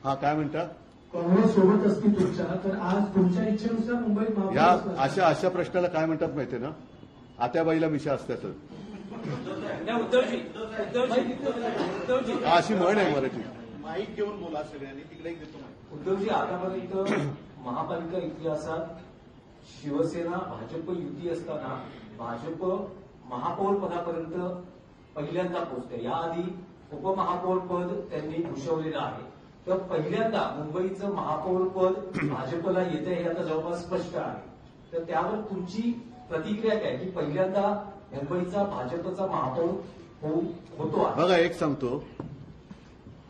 हा काय म्हणता? काँग्रेस सोबत असती तुमच्या, तर आज तुमच्या इच्छेनुसार मुंबईत महापौर अशा प्रश्नाला काय म्हणतात माहितीये ना? आत्याबाईला मिशा असत्याच. अशी म्हण आहे मराठी. माईक घेऊन बोला सगळ्यांनी, तिकडे देतो माईक. उद्धवजी, आतापर्यंत महापालिका इतिहासात शिवसेना भाजप युती असताना भाजप महापौर पदापर्यंत पहिल्यांदा पोहोचते. याआधी उपमहापौर पद त्यांनी भूषवलेलं आहे. तर पहिल्यांदा मुंबईचं महापौर पद भाजपला येते हे आता जवळपास स्पष्ट आहे. तर त्यावर तुमची प्रतिक्रिया काय, की पहिल्यांदा मुंबईचा भाजपचा महापौर होतो? बघा, एक सांगतो,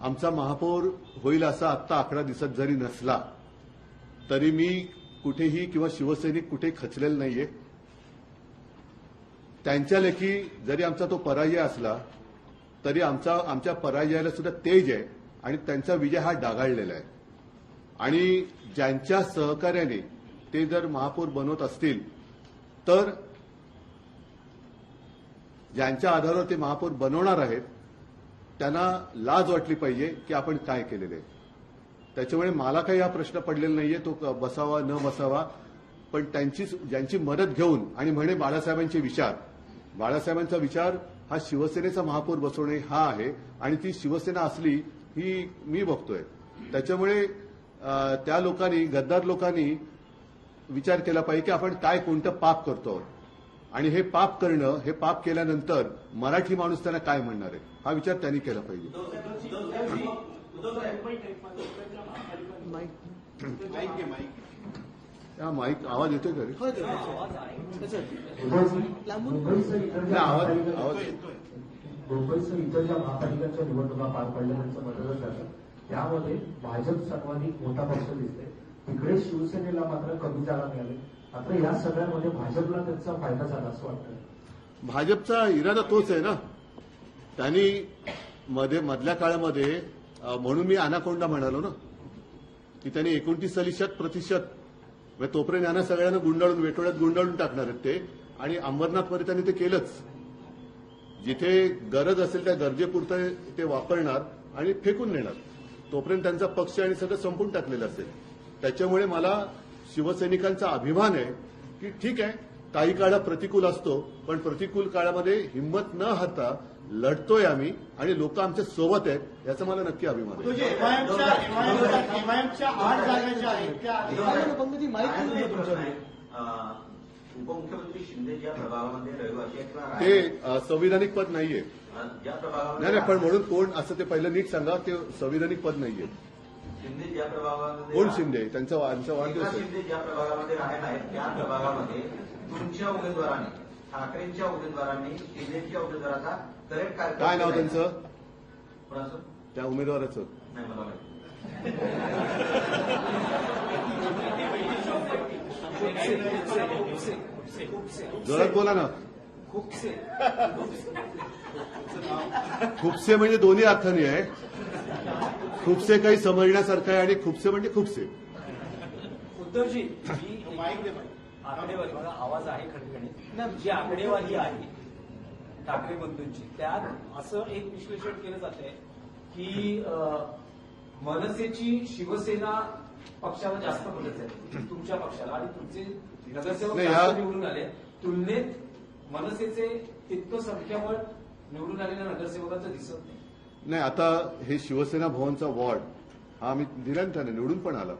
आमचा महापौर होईल असा आत्ता आकडा दिसत जरी नसला तरी मी कुठेही किंवा शिवसैनिक कुठे खचलेलं नाहीये. त्यांच्या लेखी जरी आमचा तो पराजय असला तरी आमच्या पराजयाला सुद्धा तेज आहे आणि त्यांचा विजय हा डागाळलेला आहे. आणि ज्यांच्या सहकार्याने ते जर महापौर बनवत असतील तर ज्यांच्या आधारावर ते महापौर बनवणार आहेत त्यांना लाज वाटली पाहिजे की आपण काय केलेलं आहे. त्याच्यामुळे मला काही हा प्रश्न पडलेला नाहीये तो बसावा न बसावा, पण ज्यांची मदत घेऊन आणि म्हणे बाळासाहेबांचा विचार हा शिवसेनेचा महापौर बसवणे हा आहे आणि ती शिवसेना असली ही मी बघतोय. त्याच्यामुळे त्या लोकांनी, गद्दार लोकांनी विचार केला पाहिजे की आपण काय कोणतं पाप करतो आणि हे पाप करणं, हे पाप केल्यानंतर मराठी माणूस त्यांना काय म्हणणार आहे हा विचार त्यांनी केला पाहिजे. हा माईक आवाज येतोय का रे? मुंबईसह इतर ज्या महापालिकांच्या निवडणुका पार पडल्या त्यांचं मतदान झालं, त्यामध्ये भाजप सर्वाधिक मोठा पक्ष दिसते. तिकडे शिवसेनेला मात्र कमी जागा मिळाली. मात्र या सगळ्यामध्ये भाजपला त्याचा फायदा झाला असं वाटतं. भाजपचा इरादा तोच आहे ना. त्यांनी मधल्या काळामध्ये म्हणून मी अनाकोंडा म्हणालो ना की त्यांनी 29% म्हणजे तोपर्यंत यांना सगळ्यांना गुंडाळून वेटोळ्यात गुंडाळून टाकणार आहेत ते. आणि अंबरनाथमध्ये त्यांनी ते केलंच. जिथे गरज असेल त्या गरजेपुरतं ते वापरणार आणि फेकून नेणार. तोपर्यंत त्यांचा पक्ष आणि सगळं संपून टाकलेलं असेल. त्याच्यामुळे मला शिवसैनिकांचा अभिमान आहे की ठीक आहे, काही काळ प्रतिकूल असतो पण प्रतिकूल काळामध्ये हिंमत न हारता लढतोय आम्ही आणि लोक आमच्या सोबत आहेत याचा मला नक्की अभिमान आहे. उपमुख्यमंत्री शिंदे ज्या प्रभागामध्ये रहिवासी ते संविधानिक पद नाहीये. नाही, पण म्हणून कोण असं ते पहिलं नीट सांगा, ते संविधानिक पद नाहीये. शिंदे ज्या प्रभागामध्ये कोण शिंदे? त्यांचा वाढदिवस आहे. शिंदे ज्या प्रभागामध्ये राहत आहेत त्या प्रभागामध्ये तुमच्या उमेदवारांनी, ठाकरेंच्या उमेदवारांनी शिंदेच्या उमेदवाराचा करेक्ट काय नाव त्यांचं? कोणाचं? त्या उमेदवाराचं नाही मला माहिती. जोरात बोला ना. खुपसे म्हणजे दोन्ही अर्थाने आहे. खुपसे काही समजण्यासारखं आहे आणि खुपसे म्हणजे खुपसे. उद्धवजी, आकडेवारी, मला आवाज आहे खणखणीत, जी आकडेवारी आहे ठाकरे बंधूंची, त्यात असं एक विश्लेषण केलं जात आहे की मनसेची शिवसेना पक्षाला जास्त मदत आहे तुमच्या पक्षाला, आणि तुमचे नगरसेवक निवडून आले तुलनेत मनसेचे तितकं संख्याबळ निवडून आलेल्या नगरसेवकांचं दिसत नाही. आता हे शिवसेना भवनचा वॉर्ड हा आम्ही दिला ना, त्याने निवडून पण आला.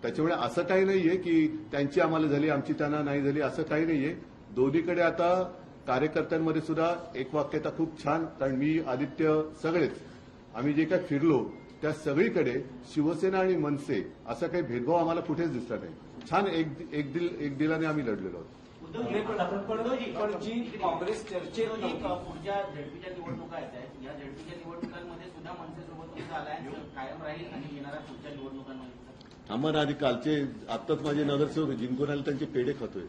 त्याच्यामुळे असं काही नाहीये की त्यांची आम्हाला झाली आमची त्यांना नाही झाली, असं काही नाहीये. दोन्हीकडे आता कार्यकर्त्यांमध्ये सुद्धा एकवाक्यता खूप छान, कारण मी, आदित्य, सगळेच आम्ही जे काय फिरलो त्या सगळीकडे शिवसेना आणि मनसे असा काही भेदभाव आम्हाला कुठेच दिसला नाही. छान एक दिलाने आम्ही लढलेलो आहोत. पण जी काँग्रेस चर्चेत पुढच्या झडपीच्या निवडणुका येत आहेत, या झडपीच्या निवडणुकांमध्ये सुद्धा मनसेसोबत तुमचा अलायन्स कायम राहील आणि येणाऱ्या पुढच्या निवडणुकांमध्ये आम्हाला आधी कालचे आत्ताच माझे नगरसेवक जिंकून आले त्यांचे पेढे खातोय.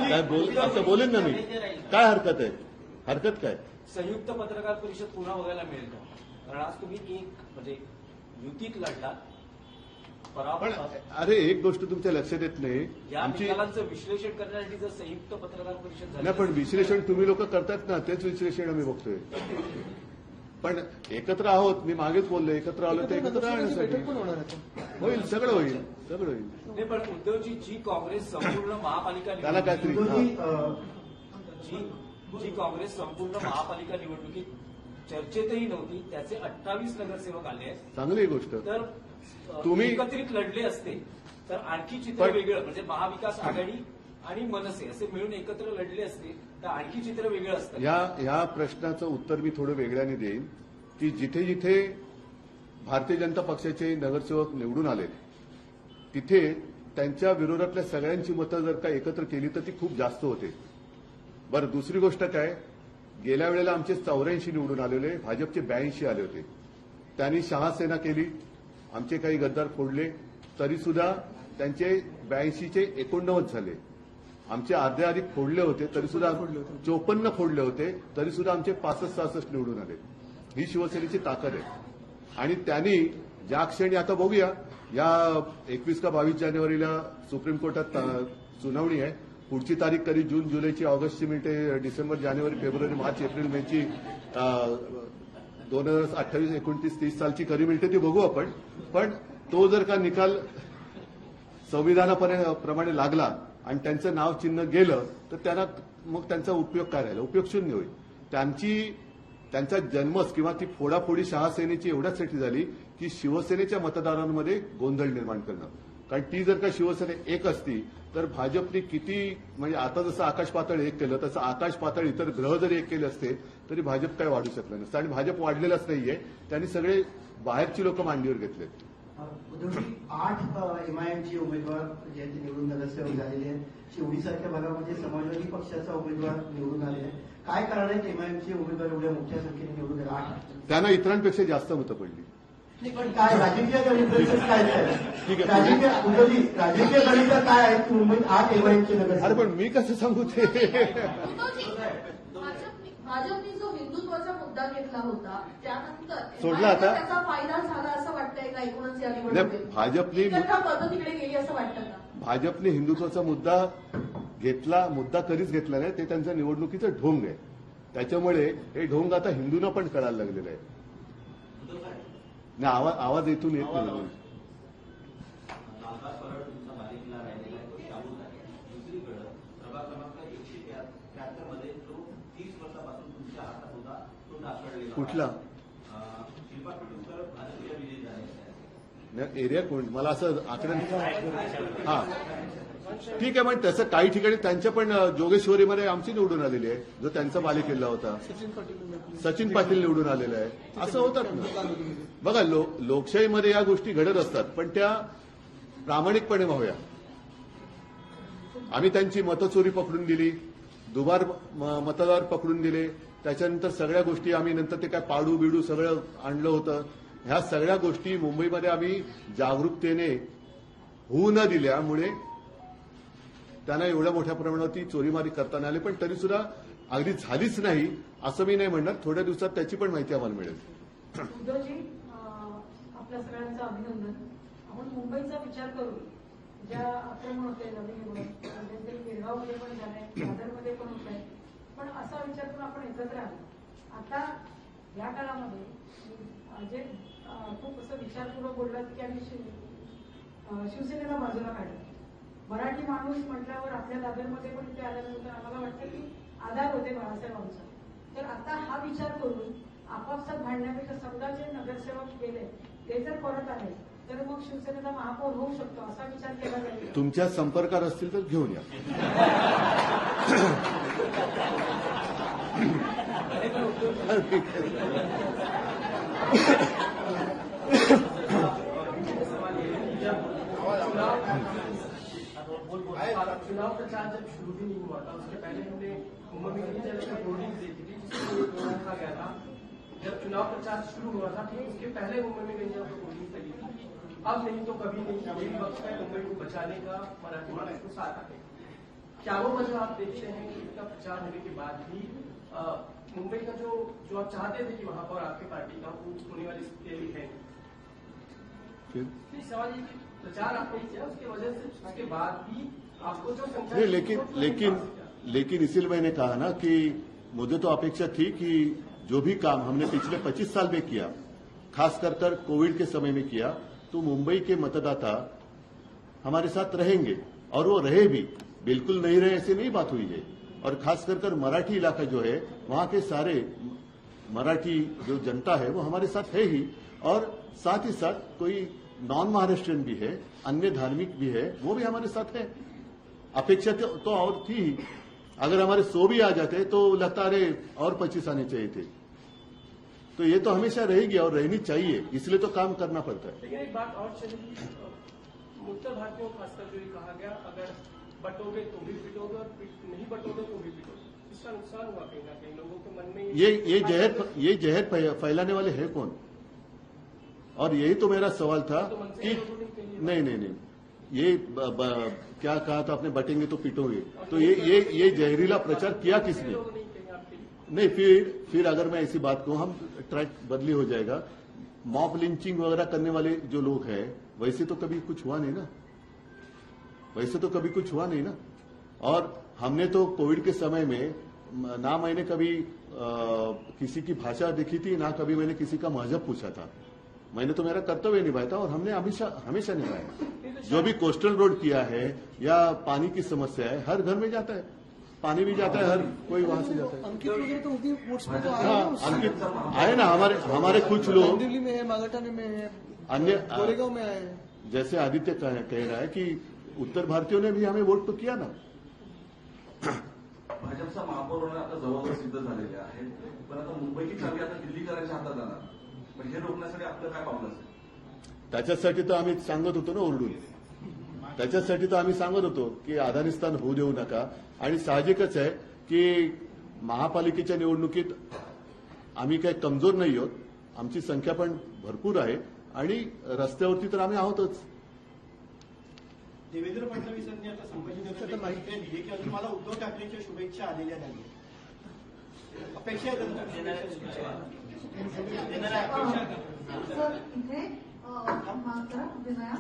काय असं बोलेन ना मी, काय हरकत आहे? हरकत काय? संयुक्त पत्रकार परिषद पुन्हा बघायला मिळेल का? कारण आज तुम्ही म्हणजे युतीत लढला. पण अरे एक गोष्ट तुमच्या लक्षात येत नाही, या निकालांचं विश्लेषण करण्यासाठी जर संयुक्त पत्रकार परिषद झाली, नाही पण विश्लेषण तुम्ही लोक करतात ना, तेच विश्लेषण आम्ही बघतोय. पण एकत्र आहोत, मी मागेच बोललो, एकत्र आलो तर एकत्र राहण्यासाठी होईल, सगळं होईल, सगळं होईल. नाही, पण उद्धवजी, जी काँग्रेस संपूर्ण महापालिका त्याला काहीतरी जी काँग्रेस संपूर्ण महापालिका निवडणुकीत चर्चेतही नव्हती, त्याचे 28 नगरसेवक आले आहेत. चांगली गोष्ट. तर तुम्ही एकत्रित लढले असते तर आणखी चित्र पण- वेगळं, म्हणजे महाविकास आघाडी आणि मनसे असे मिळून एकत्र लढले असते तर आणखी चित्र वेगळं असतं. या प्रश्नाचं उत्तर मी थोडं वेगळ्याने देईन की जिथे जिथे भारतीय जनता पक्षाचे नगरसेवक निवडून आले तिथे त्यांच्या विरोधातल्या सगळ्यांची मतं जर का एकत्र केली तर ती खूप जास्त होते. बरं, दुसरी गोष्ट काय, गेल्या वेळेला आमचे 84 निवडून आलेले, भाजपचे 82 आले होते. त्यांनी शहासेना केली, आमचे काही गद्दार फोडले, तरी सुद्धा त्यांचे 82चे 89 झाले. आमचे अर्धे अधिक फोडले होते तरी सुद्धा 54 फोडले होते तरी सुद्धा आमचे 65-66 निवडून आले. ही शिवसेनेची ताकद आहे. आणि त्यांनी ज्या क्षणी, आता बघूया, या 21 का 22 जानेवारीला सुप्रीम कोर्टात सुनावणी आहे. पुढची तारीख कधी जून, जुलैची, ऑगस्टची मिळते, डिसेंबर, जानेवारी, फेब्रुवारी, मार्च, एप्रिल, मेची 2028, 29, 30 सालची कधी मिळते ती बघू आपण. पण तो जर का निकाल संविधानाप्रमाणे लागला आणि त्यांचं नाव चिन्ह गेलं तर त्यांना मग त्यांचा उपयोग काय राहिला? उपयोग शून्य होईल. त्यांचा जन्मच किंवा ती फोडाफोडी शहासेनेची एवढ्यासाठी झाली की शिवसेनेच्या मतदारांमध्ये गोंधळ निर्माण करणं. कारण ती जर का शिवसेना एक असती तर भाजपने किती, म्हणजे आता जसं आकाश पातळ एक केलं तसं आकाश पातळ इतर ग्रह जरी एक केले असते तरी भाजप काय वाढू शकलं नसतं. आणि भाजप वाढलेलंच नाहीये, त्यांनी सगळे बाहेरची लोक मांडीवर घेतलेत. उद्धवजी, 8 एमआयएमचे उमेदवार जे आहेत ते निवडून नगरसेवक झालेले आहेत. शिवडीसारख्या भागामध्ये समाजवादी पक्षाचा उमेदवार निवडून आलेला आहे. काय कारण आहेत एमआयएमचे उमेदवार एवढ्या मोठ्या संख्येने निवडून आले? 8 त्यांना इतरांपेक्षा जास्त मतं पडली. नाही, पण काय राजकीय गणित काय ठीक आहे. राजकीय उद्धवजी, राजकीय गणित काय आहेत की मुंबईत 8 एमआयएमचे अरे नगरसेवक? पण मी कसं सांगू ते? भाजपने जो हिंदुत्वाचा मुद्दा घेतला होता त्यानंतर सोडला आता? त्याचा फायदा झाला असं वाटतंय का एकूणच या नाही, निवडणुकीत? भाजपने इतर मतं तिकडे गेली असं वाटतं का? भाजपने हिंदुत्वाचा मुद्दा कधीच घेतला नाही. ते त्यांचं निवडणुकीचं ढोंग आहे. त्याच्यामुळे हे ढोंग आता हिंदूंना पण कळायला लागलेलं आहे. नाही, आवाज इथून येत नाही. लालबाग परळ तुमचा बालेकिल्ला राहिलेला आहे, तो शाबूत आहे. दुसरीकडे प्रभाग क्रमांक 173 मध्ये जो 30 वर्षापासून तुमच्या हातात होता तो ढासळलेला कुठला? शिल्पा पिटूरकर भाजपच्या विजयी झाले. नाही, एरिया कोण, मला असं आकडे. हा, ठीक आहे. पण तसं काही ठिकाणी त्यांच्या पण जोगेश्वरीमध्ये आमची निवडून आलेली आहे, जो त्यांचा बालेकिल्ला होता. सचिन पाटील निवडून आलेला आहे. असं होतात ना. बघा, लोकशाहीमध्ये या गोष्टी घडत असतात, पण त्या प्रामाणिकपणे व्हाव्या. आम्ही त्यांची मतचोरी पकडून दिली, दुबार मतदार पकडून दिले, त्याच्यानंतर सगळ्या गोष्टी आम्ही नंतर ते काय पाडू बिडू सगळं आणलं होतं. ह्या सगळ्या गोष्टी मुंबईमध्ये आम्ही जागरूकतेने होऊ न दिल्यामुळे त्यांना एवढ्या मोठ्या प्रमाणावर ती चोरीमारी करता नाही आली. पण तरी सुद्धा अगदी झालीच नाही असं मी नाही म्हणणार. थोड्या दिवसात त्याची पण माहिती आम्हाला मिळेल. उद्धवजी, आपल्या सगळ्यांचं अभिनंदन. आपण मुंबईचा विचार करू, ज्या आक्रमण होते नवी गिरगावमध्ये पण झालंय, दादरमध्ये पण होत आहे, पण असा विचार करून आपण एकत्र आलो. आता या काळामध्ये जे खूप असं विचारपूर्वक बोललात की आम्ही शिवसेनेला बाजूला काढलं. मराठी माणूस म्हटल्यावर आपल्या दादरमध्ये पण इथे आल्यानंतर आम्हाला वाटतं की आधार होते बाळासाहेबांचा. तर आता हा विचार करून आपापसात भांडण्यापेक्षा समजा जे नगरसेवक गेले ते जर परत आले तर मग शिवसेनेचा महापौर होऊ शकतो असा विचार केला जाईल. तुमच्या संपर्कात असतील तर घेऊन या. चुनाव प्रचार जब शुरू भी नहीं हुआ था उसके पहले हमने मुंबई में होर्डिंग्स देखी थी जिसमें रखा गया था. जब चुनाव प्रचार शुरू हुआ था ठीक उसके पहले मुंबई में गई होर्डिंग्स लगी थी. अब नहीं तो कभी नहीं, यही वक्त है मुंबई को बचाने का, मराठी मानस को साथ आने. क्या वो वजह आप देखते हैं कि इनका प्रचार होने के बाद भी मुंबई का जो आप चाहते थे कि वहां पर आपकी पार्टी का वो होने वाली स्थिति है? सवाल ये प्रचार आपने किया उसकी वजह से उसके बाद भी आपको जो संख्या नहीं, लेकिन इसीलिए मैंने कहा ना कि मुझे तो अपेक्षा थी कि जो भी काम हमने पिछले 25 साल में किया, खासकर कर कोविड के समय में किया, तो मुंबई के मतदाता हमारे साथ रहेंगे और वो रहे भी, बिल्कुल नहीं रहे ऐसे नहीं बात हुई है। और खासकर कर मराठी इलाका जो है, वहां के सारे मराठी जो जनता है वो हमारे साथ है ही, और साथ ही साथ कोई नॉन महाराष्ट्रियन भी है, अन्य धार्मिक भी है, वो भी हमारे साथ है। अपेक्षा तो और थी ही, अगर हमारे 100 भी आ जाते तो लगता अरे और 25 आने चाहिए थे। तो ये तो हमेशा रहेगी और रहनी चाहिए, इसलिए तो काम करना पड़ता है। लेकिन एक बात और चली, उत्तर भारतीयों को खासकर जो ये कहा गया, अगर बटोगे तो भी पिटोगे और नहीं बटोगे तो भी पिटोगे, इसका नुकसान हुआ कहीं ना कहीं लोगों के मन में। ये जहर फैलाने वाले हैं कौन? और यही तो मेरा सवाल था कि नहीं, ये क्या कहा था आपने, बटेंगे तो पिटोगे, तो ये जहरीला प्रचार किया किसने? नहीं, फिर अगर मैं ऐसी बात कहूं, हम ट्रैक बदली हो जाएगा। मॉब लिंचिंग वगैरह करने वाले जो लोग हैं, वैसे तो कभी कुछ हुआ नहीं ना, और हमने तो कोविड के समय में ना मैंने कभी किसी की भाषा देखी थी, ना कभी मैंने किसी का मजहब पूछा था। मैंने तो मेरा कर्तव्य निभाया था और हमने हमेशा निभाया। जो भी कोस्टल रोड किया है या पानी की समस्या है, हर घर में जाता है, पानी भी जाता है, हर कोई वहां से जाता है। अंकित वगैरह तो उनकी पोस्ट में तो अंकित आए ना, हमारे कुछ लोग दिल्ली में है, मागाठाणे में है, अन्य गोरेगांव में आए हैं। जैसे आदित्य कह रहा है कि उत्तर भारतीयों ने भी हमें वोट तो किया ना। भाजपचा महापौर होणं आता जवळजवळ सिद्ध झालेले आहे, पण आता मुंबईची चावी आता दिल्लीकरांच्या हातात जाणार, पण हे रोखण्यासाठी आपलं काय पावलं असेल? त्याच्यासाठी तर आम्ही सांगत होतो ना ओरडून, त्याच्यासाठी तर आम्ही सांगत होतो की अफगाणिस्तान होऊ देऊ नका। आणि साहजिकच आहे की महापालिकेच्या निवडणुकीत आम्ही काही कमजोर नाही आहोत, आमची संख्या पण भरपूर आहे आणि रस्त्यावरती तर आम्ही आहोतच। देवेंद्र फडणवीसांनी आता संभाजीनगरला माहिती दिली की अजून मला उद्धव ठाकरेंच्या शुभेच्छा आलेल्या नाही, अपेक्षा आहे सर इथे मात्र विनया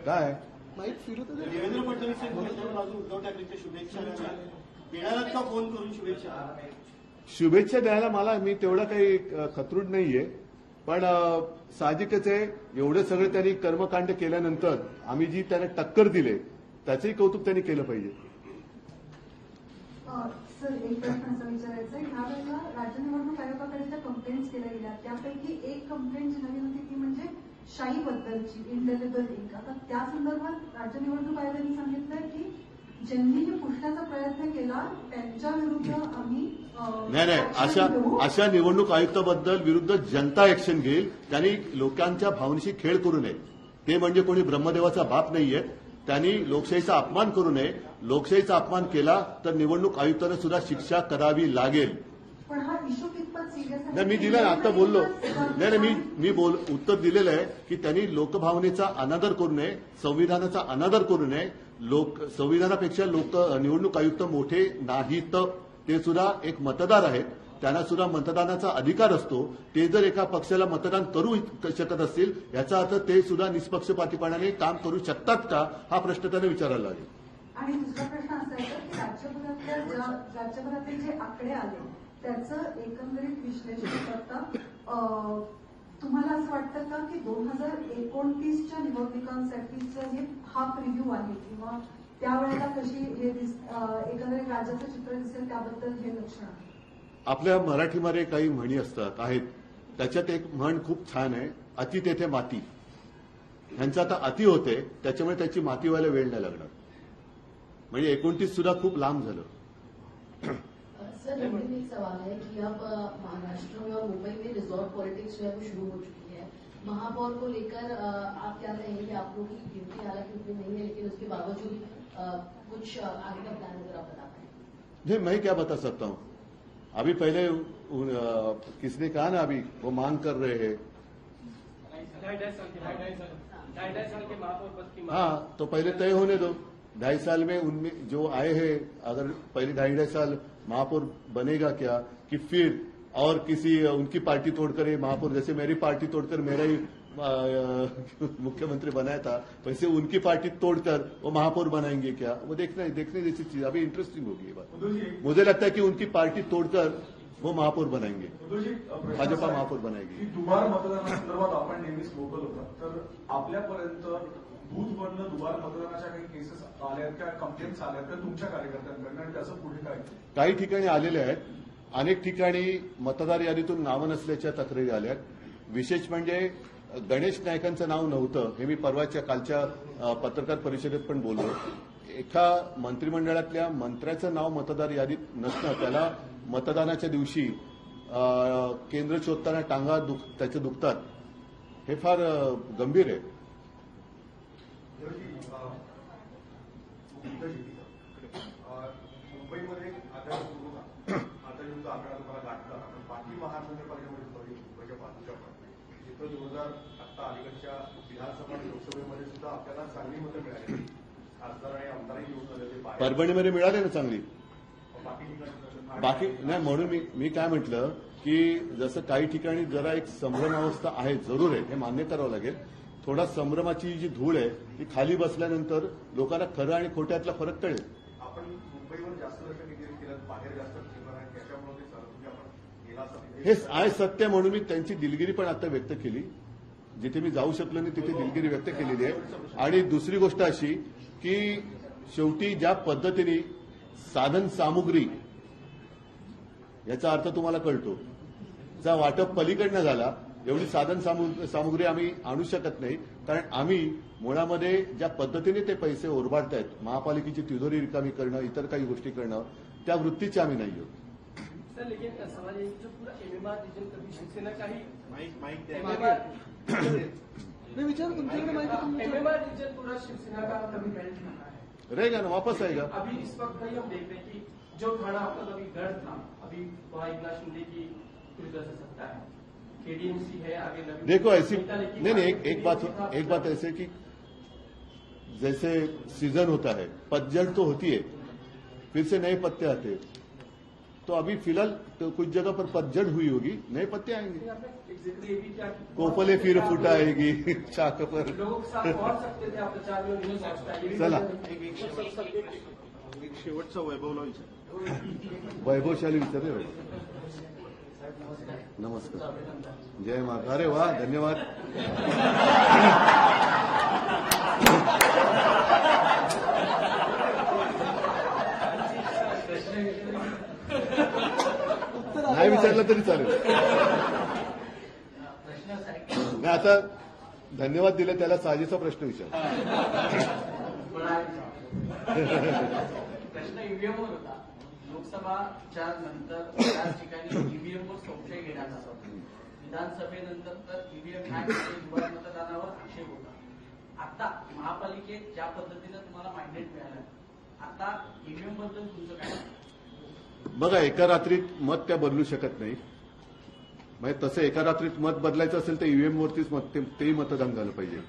काय माईक फिरत आहे. देवेंद्र फडणवीसांनी म्हटलं अजून उद्धव ठाकरेंच्या शुभेच्छा येणारात का फोन करून शुभेच्छा द्यायला मला मी तेवढा काही खतरूड नाहीये, पण साहजिकच आहे एवढे सगळे त्यांनी कर्मकांड केल्यानंतर आम्ही जी त्यांना टक्कर दिले त्याचंही कौतुक त्यांनी केलं पाहिजे। सर एक प्रश्न असा विचारायचा आहे, ह्या वेळेला राज्य निवडणूक आयोगाकडे ज्या कंप्लेंट्स केल्या गेल्या त्यापैकी एक कंप्लेंट जी नवीन होती ती म्हणजे शाईबद्दलची, इनडेलिबल इंक। आता त्या संदर्भात राज्य निवडणूक आयोगाने सांगितलंय की ज्यांनी हे पुसण्याचा प्रयत्न केला त्यांच्या विरुद्ध आम्ही नाही, अशा निवडणूक आयुक्ताबद्दल विरुद्ध जनता ऍक्शन घेईल। त्यांनी लोकांच्या भावनेशी खेळ करू नये, ते म्हणजे कोणी ब्रह्मदेवाचा बाप नाहीये, त्यांनी लोकशाहीचा अपमान करू नये। लोकशाहीचा अपमान केला तर निवडणूक आयुक्तांना सुद्धा शिक्षा करावी लागेल। पण हा इश्यू कितपत सिरियस आहे? नाही, मी दिलं ना, आता बोललो नाही, मी उत्तर दिलेलं आहे की त्यांनी लोकभावनेचा अनादर करू नये, संविधानाचा अनादर करू नये। संविधानापेक्षा निवडणूक आयुक्त मोठे नाहीत, ते सुद्धा एक मतदार आहेत, त्यांना सुद्धा मतदानाचा अधिकार असतो। ते जर एका पक्षाला मतदान करू शकत असतील याचा अर्थ ते सुद्धा निष्पक्षपातीपणाने काम करू शकतात का, हा प्रश्न त्यांना विचारायला लागेल। आणि दुसरा प्रश्न असा आहे की राज्यभरातले जे आकडे आले त्याचं एकंदरीत विश्लेषण करता तुम्हाला असं वाटतं का की 2029च्या निवडणुकांसाठीचं हे हा प्रिव्ह्यू आहे किंवा त्यावेळेला कशी हे एकंदरीत राज्याचं चित्र दिसेल त्याबद्दल हे लक्षण आहे? आपल्या मराठीमध्ये काही म्हणी असतात आहेत, त्याच्यात एक म्हण खूप छान आहे, अति तेथे माती। ह्यांचं आता अति होते त्याच्यामुळे त्याची माती व्हायला वेळ नाही लागणार, म्हणजे 29 सुद्धा खूप लांब झालं। सर अंतिम एक सवाल है कि अब महाराष्ट्र में और मुंबई में रिजॉर्ट पॉलिटिक्स जो है वो शुरू हो चुकी है। महापौर को लेकर आप क्या कहेंगे? आप लोगों की गिनती हालांकि उतनी नहीं है लेकिन उसके बावजूद कुछ आगे का प्लान अगर आप बता पाए। नहीं, मैं क्या बता सकता हूँ, अभी पहले किसने कहा ना, अभी वो मांग कर रहे हैं 2.5 साल के महापौर पद की। हाँ, तो पहले तय होने दो। 2.5 साल में उनमें जो आए हैं, अगर पहले 2.5 साल महापौर बनेगा क्या, कि फिर और किसी उनकी पार्टी तोड़कर ये महापौर, जैसे मेरी पार्टी तोड़कर मेरा ही मुख्यमंत्री बनाया था, वैसे उनकी पार्टी तोड़कर वो महापौर बनाएंगे क्या? वो देखने जैसी चीज अभी इंटरेस्टिंग होगी ये बात। मुझे लगता है कि उनकी पार्टी तोड़कर वो महापौर बनाएंगे, भाजपा महापौर बनाएगी। दुबार मतदानासंदर्भात आपण नेहमीच लोकल होता, तर आपल्यापर्यंत बूथमधनं दुबार मतदानाच्या काही केसेस आल्यात का, कंप्लेंट्स आल्यात का तुमच्या कार्यकर्त्यांकडनं, आणि त्याचं पुढे काय? काही ठिकाणी आलेले आहेत, अनेक ठिकाणी मतदार यादीतून नावं नसल्याच्या तक्रारी आल्यात. विशेष म्हणजे गणेश नायकांचं नाव नव्हतं, हे मी परवाच्या कालच्या पत्रकार परिषदेत पण बोललो. एका मंत्रिमंडळातल्या मंत्र्याचं नाव मतदार यादीत नसणं, त्याला मतदानाच्या दिवशी केंद्र शोधताना टांगा त्याचे दुखतात, हे फार गंभीर आहे. मुंबईमध्ये आता युद्ध आकडा तुम्हाला गाठला, बाकी महानगरपालिकेमध्ये मुंबईच्या बाजूच्या जिथं 2000 आता अलीकडच्या विधानसभा आणि लोकसभेमध्ये सुद्धा आपल्याला चांगली मतं मिळाली, खासदार आणि आमदारही निवडून आलेले. परभणीमध्ये मिळाले ना चांगली. बाकी ठिकाणी बाकी नाही, म्हणून मी काय म्हटलं की जसं काही ठिकाणी जरा एक संभ्रमावस्था आहे, जरूर आहे, हे मान्य करावं लागेल. थोडा संभ्रमाची जी धूळ आहे ती खाली बसल्यानंतर लोकांना खरं आणि खोट्यातला फरक कळेल. आपण मुंबईवर जास्त लक्ष केंद्रित केलं, बाहेर जास्त केलं आणि त्याच्यामुळे ते तुम्ही आपण गेला हे आहे सत्य, म्हणून मी त्यांची दिलगिरी पण आता व्यक्त केली. जिथे मी जाऊ शकलो नाही तिथे दिलगिरी व्यक्त केलेली आहे. आणि दुसरी गोष्ट अशी की शेवटी ज्या पद्धतीने साधन सामुग्री, याचा अर्थ तुम्हाला कळतो, चा वाटप पलीकडनं झाला, एवढी साधन सामुग्री आम्ही आणू शकत नाही, कारण आम्ही मुळामध्ये ज्या पद्धतीने ते पैसे ओरबाडतायत, महापालिकेची तिजोरी रिकामी करणं, इतर काही गोष्टी करणं, त्या वृत्तीचे आम्ही नाही आहोत. सर, लेकिन सवाल ये जो पूरा एमएमआर रिजन कभी शिवसेना का ही मैं विचार तुमच्याकडे माहिती एमएमआर रिजन पूरा शिवसेना का कभी बेल्ट रहा है, रहेगा ना, वापस आएगा. अभी इस वक्त भाई हम देख रहे हैं कि जो थाना आपका कभी गढ़ था, अभी वहाँ एकनाथ शिंदे की पूरी तरह से सत्ता है, केडीएमसी है, आगे नवी देखो ऐसी नहीं, एक बात ऐसे कि जैसे सीजन होता है, पतझड़ तो होती है, फिर से नए पत्ते आते हैं. तो अभी फिलहाल तो कुछ जगह पर पतझड़ हुई होगी, नए पत्ते आएंगे. कोपले फिर फुटाएगी चाक पर. लोगों के साथ पहुंच सकते थे आप प्रचार में, उन्हें सोचता है. चला, एक शेवटचा वैभवला विचार. वैभवशाली विचार. नमस्कार, जय माता. अरे वा, धन्यवाद. नाही विचारलं तरी चालेल. नाही, आता धन्यवाद दिले त्याला साजेचा प्रश्न विचार. प्रश्न ईव्हीएमवर होता. लोकसभाच्या नंतर त्याच ठिकाणी ईव्हीएमवर संशय घेण्यात आला होता. विधानसभेनंतर तर ईव्हीएम हॅक दुबार मतदानावर आक्षेप होता. आता महापालिकेत ज्या पद्धतीनं तुम्हाला मॅन्डेट मिळालं, आता ईव्हीएम बद्दल तुमचं काय? बघा, एका रात्रीत मत त्या बदलू शकत नाही. म्हणजे तसं एका रात्रीत मत बदलायचं असेल तर ईव्हीएमवरतीच तेही मतदान झालं पाहिजे.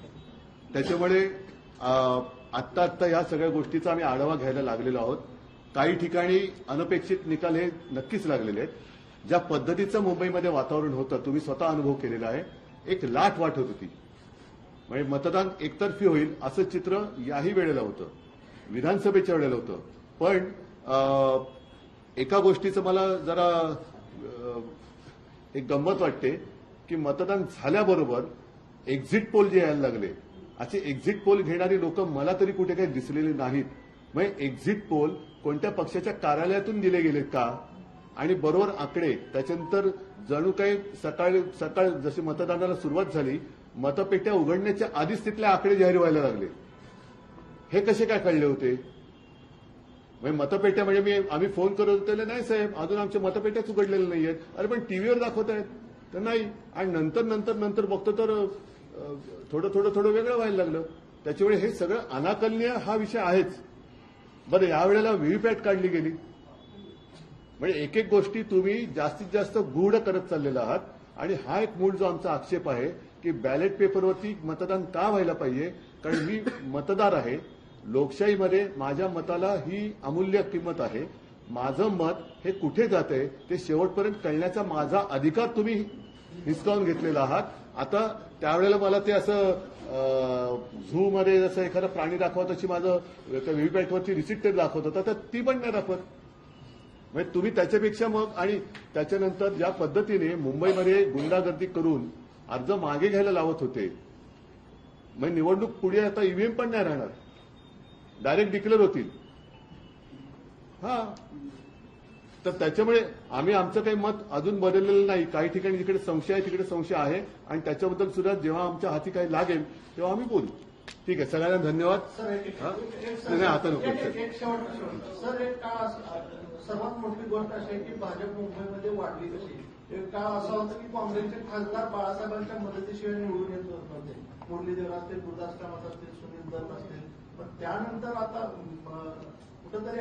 त्याच्यामुळे आत्ता या सगळ्या गोष्टीचा आम्ही आढावा घ्यायला लागलेलो आहोत. काही ठिकाणी अनपेक्षित निकाल हे नक्कीच लागलेले आहेत. ज्या पद्धतीचं मुंबईमध्ये वातावरण होतं, तुम्ही स्वतः अनुभव केलेला आहे, एक लाट वाटत होती. म्हणजे मतदान एकतर्फी होईल असं चित्र याही वेळेला होतं, विधानसभेच्या वेळेला होतं. पण एका गोष्टीचं मला जरा एक गंमत वाटते की मतदान झाल्याबरोबर एक्झिट पोल जे यायला लागले, असे एक्झिट पोल घेणारी लोक मला तरी कुठे काही दिसलेली नाहीत. म्हणजे एक्झिट पोल कोणत्या पक्षाच्या कार्यालयातून दिले गेलेत का, आणि बरोबर आकडे त्याच्यानंतर जणू काही सकाळ जशी मतदानाला सुरुवात झाली, मतपेट्या उघडण्याच्या आधीच तिथले आकडे जाहीर व्हायला लागले. हे कसे काय कळले होते? म्हणजे मतपेट्या म्हणजे आम्ही फोन करत होते, नाही साहेब अजून आमच्या मतपेट्याच उघडलेल्या नाहीयेत. अरे पण टीव्हीवर दाखवत आहेत तर नाही. आणि नंतर बघतो तर थोडं वेगळं व्हायला लागलं. त्याच्यामुळे हे सगळं अनाकलनीय हा विषय आहेच. बरं, यावेळेला व्हीव्हीपॅट काढली गेली, म्हणजे एक गोष्टी तुम्ही जास्तीत जास्त गूढ करत चाललेला आहात. आणि हा एक मूळ जो आमचा आक्षेप आहे की बॅलेट पेपरवरती मतदान का व्हायला पाहिजे, कारण मी मतदार आहे. लोकशाहीमध्ये माझ्या मताला ही अमूल्य किंमत आहे. माझं मत हे कुठे जाते ते शेवटपर्यंत कळण्याचा माझा अधिकार तुम्ही हिसकावून घेतलेला आहात. आता त्यावेळेला मला ते असं झू मध्ये जसं एखादा प्राणी दाखवत तशी माझं व्हीव्हीपॅटवरची रिसिप्ट ते दाखवत होता तर ती पण नाही दाखवत. म्हणजे तुम्ही त्याच्यापेक्षा मग आणि त्याच्यानंतर ज्या पद्धतीने मुंबईमध्ये गुंडागर्दी करून अर्ज मागे घ्यायला लावत होते, म्हणजे निवडणूक पुढे आता ईव्हीएम पण नाही राहणार, डायरेक्ट डिक्लेअर होतील. हा, तर त्याच्यामुळे आम्ही आमचं काही मत अजून बदललेलं नाही. काही ठिकाणी जिकडे संशय आहे तिकडे संशय आहे आणि त्याच्याबद्दल सुद्धा जेव्हा आमच्या हाती काही लागेल तेव्हा आम्ही बोलू. ठीक आहे, सगळ्यांना धन्यवाद. नाही आता नको. एक सर, एक काळ सर्वात मोठी गोष्ट अशी आहे की भाजप मुंबईमध्ये वाढली कशी. एक काळ असा होता की काँग्रेसचे खासदार बाळासाहेबांच्या मदतीशिवाय निवडून येत नव्हते. मुरलीधर असतील, गुरुदास कामत असतील, सुनील दत्त असतील. पण त्यानंतर आता कुठंतरी